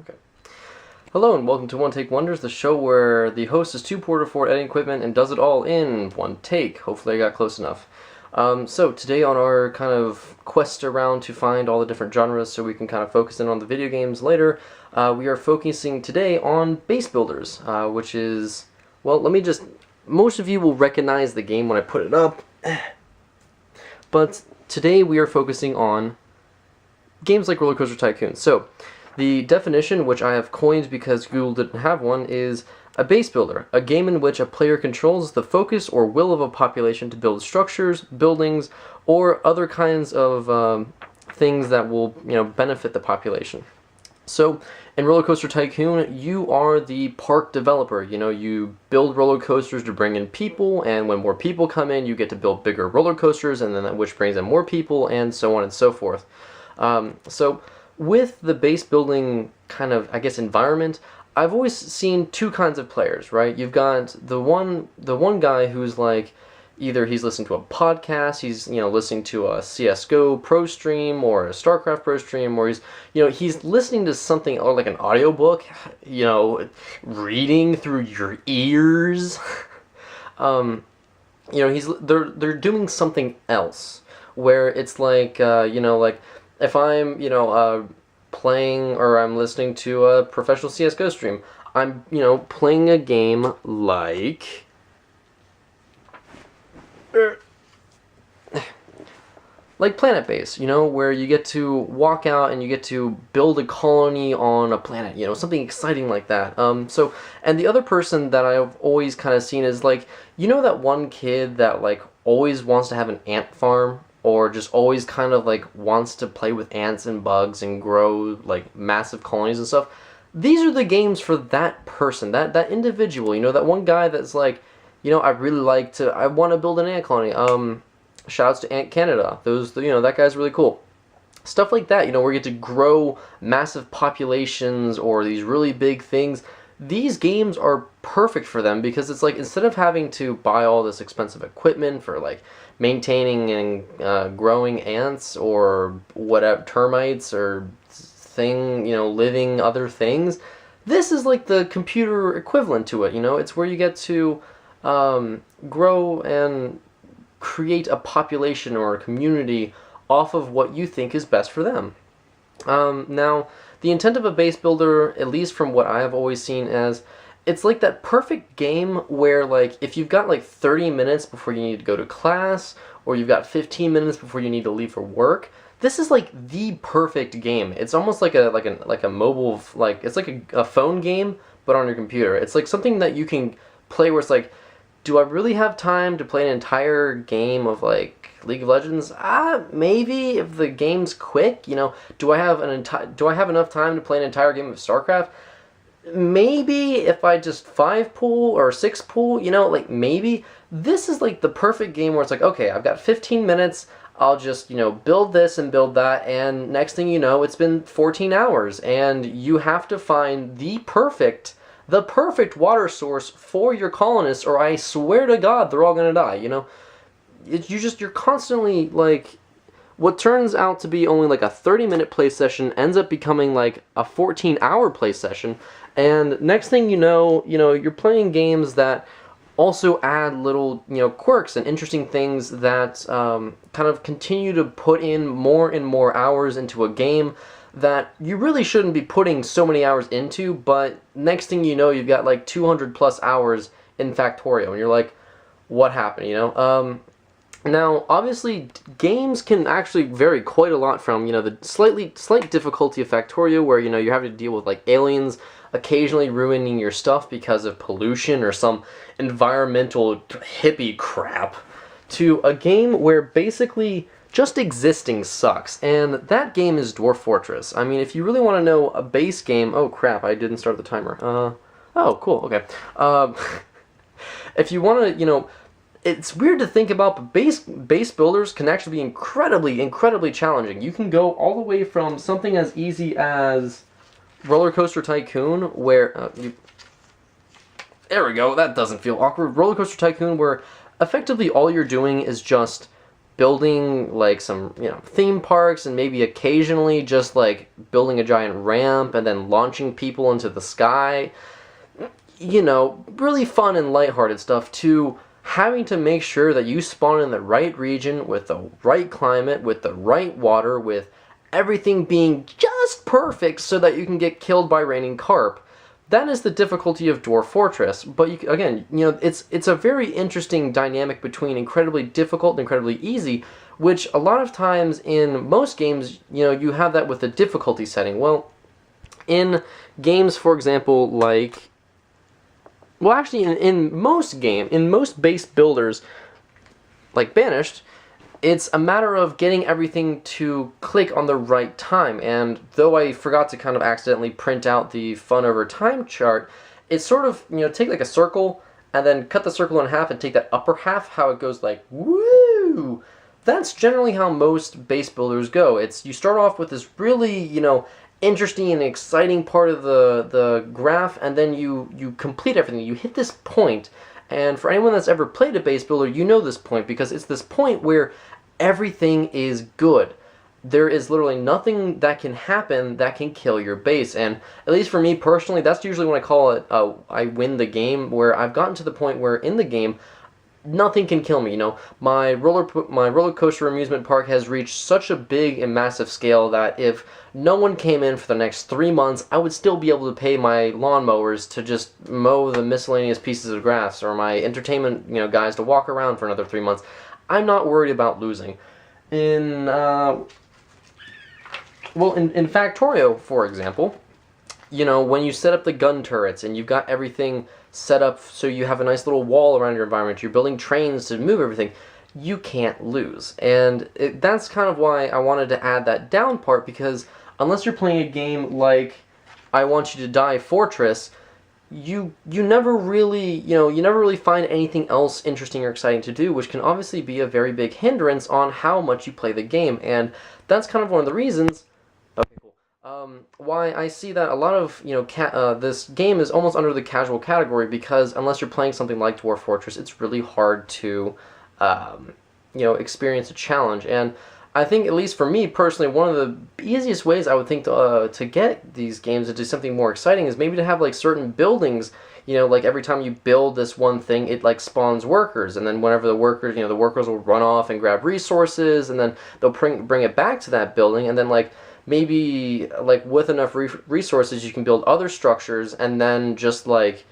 Okay. Hello and welcome to One Take Wonders, the show where the host is too poor to afford editing equipment and does it all in one take. Hopefully I got close enough. So today on our kind of quest around to find all the different genres so we can kind of focus in on the video games later, we are focusing today on Base Builders, which is, well, most of you will recognize the game when I put it up, but today we are focusing on games like Roller Coaster Tycoon. So, the definition, which I have coined because Google didn't have one, is a base builder, a game in which a player controls the focus or will of a population to build structures, buildings, or other kinds of things that will, benefit the population. So, in Roller Coaster Tycoon, you are the park developer. You build roller coasters to bring in people, and when more people come in, you get to build bigger roller coasters, and then which brings in more people, and so on and so forth. So, with the base building kind of, environment, I've always seen two kinds of players, right? You've got the one guy who's like, either he's listening to a podcast, he's, listening to a CSGO pro stream or a StarCraft pro stream, or he's listening to something like an audiobook, reading through your ears. They're doing something else where it's like, if I'm, playing or I'm listening to a professional CSGO stream, I'm, playing a game like Planet Base, where you get to walk out and you get to build a colony on a planet, something exciting like that. And the other person that I've always kind of seen is like, that one kid that like always wants to have an ant farm, or just always kind of like wants to play with ants and bugs and grow like massive colonies and stuff. These are the games for that person, that individual, that one guy that's like, I want to build an ant colony. Shouts to Ant Canada. That guy's really cool. Stuff like that, where you get to grow massive populations or these really big things. These games are perfect for them because it's like, instead of having to buy all this expensive equipment for like maintaining and growing ants or whatever, termites or living other things, this is like the computer equivalent to it. It's where you get to grow and create a population or a community off of what you think is best for them. Now, the intent of a base builder, at least from what I have always seen, as it's like that perfect game where, like, if you've got like 30 minutes before you need to go to class, or you've got 15 minutes before you need to leave for work, this is like the perfect game. It's almost like a mobile, like, it's like a phone game, but on your computer. It's like something that you can play where it's like, do I really have time to play an entire game of like League of Legends? Maybe if the game's quick. Do I have enough time to play an entire game of StarCraft? Maybe if I just 5 pool or 6 pool, maybe. This is like the perfect game where it's like, okay, I've got 15 minutes, I'll just, build this and build that, and next thing you know, it's been 14 hours, and you have to find the perfect water source for your colonists, or I swear to God, they're all gonna die, You're constantly, like, what turns out to be only like a 30-minute play session ends up becoming like a 14-hour play session, and next thing you know, you're playing games that also add little, quirks and interesting things that kind of continue to put in more and more hours into a game that you really shouldn't be putting so many hours into, but next thing you know, you've got like 200 plus hours in Factorio, and you're like, what happened, Now, obviously, games can actually vary quite a lot from, the slight difficulty of Factorio, where, you're having to deal with, like, aliens occasionally ruining your stuff because of pollution or some environmental hippie crap, to a game where basically just existing sucks, and that game is Dwarf Fortress. I mean, if you really want to know a base game... Oh, crap, I didn't start the timer. Oh, cool, okay. If you want to, it's weird to think about, but base builders can actually be incredibly challenging. You can go all the way from something as easy as Roller Coaster Tycoon, where... there we go, that doesn't feel awkward. Roller Coaster Tycoon, where effectively all you're doing is just building like some, you know, theme parks, and maybe occasionally just like building a giant ramp and then launching people into the sky. You know, really fun and lighthearted stuff, to having to make sure that you spawn in the right region with the right climate, with the right water, with everything being just perfect so that you can get killed by raining carp. That is the difficulty of Dwarf Fortress. But you, again, you know, it's a very interesting dynamic between incredibly difficult and incredibly easy, which a lot of times in most games, you know, you have that with the difficulty setting. Well, in games, for example, like, well, actually, in most base builders, like Banished, it's a matter of getting everything to click on the right time. And though I forgot to kind of accidentally print out the fun over time chart, it's sort of, you know, take like a circle and then cut the circle in half and take that upper half, how it goes like, woo! That's generally how most base builders go. It's, you start off with this really, you know, interesting and exciting part of the graph, and then you complete everything. You hit this point, and for anyone that's ever played a base builder, you know this point, because it's this point where everything is good. There is literally nothing that can happen that can kill your base, and at least for me personally, that's usually when I call it I win the game, where I've gotten to the point where in the game nothing can kill me. You know, my roller coaster amusement park has reached such a big and massive scale that if no one came in for the next 3 months, I would still be able to pay my lawnmowers to just mow the miscellaneous pieces of grass, or my entertainment, you know, guys to walk around for another 3 months. I'm not worried about losing. In Factorio, for example, you know, when you set up the gun turrets and you've got everything set up so you have a nice little wall around your environment, you're building trains to move everything, you can't lose. And that's kind of why I wanted to add that down part, because unless you're playing a game like I Want You to Die Fortress, you never really, you know, you never really find anything else interesting or exciting to do, which can obviously be a very big hindrance on how much you play the game. And that's kind of one of the reasons, okay, cool, why I see that a lot of, you know, this game is almost under the casual category, because unless you're playing something like Dwarf Fortress, it's really hard to, you know, experience a challenge. And I think, at least for me personally, one of the easiest ways I would think to get these games into something more exciting is maybe to have like certain buildings, you know, like every time you build this one thing, it like spawns workers, and then whenever the workers, you know, the workers will run off and grab resources, and then they'll bring it back to that building, and then like maybe like with enough resources you can build other structures, and then just like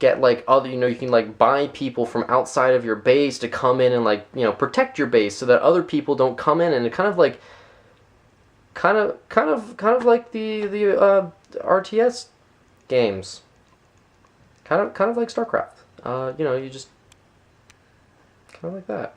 get like other, you know, you can like buy people from outside of your base to come in and like, you know, protect your base so that other people don't come in, and it kind of like kind of like the RTS games, kind of like StarCraft. You know, you just kind of like that.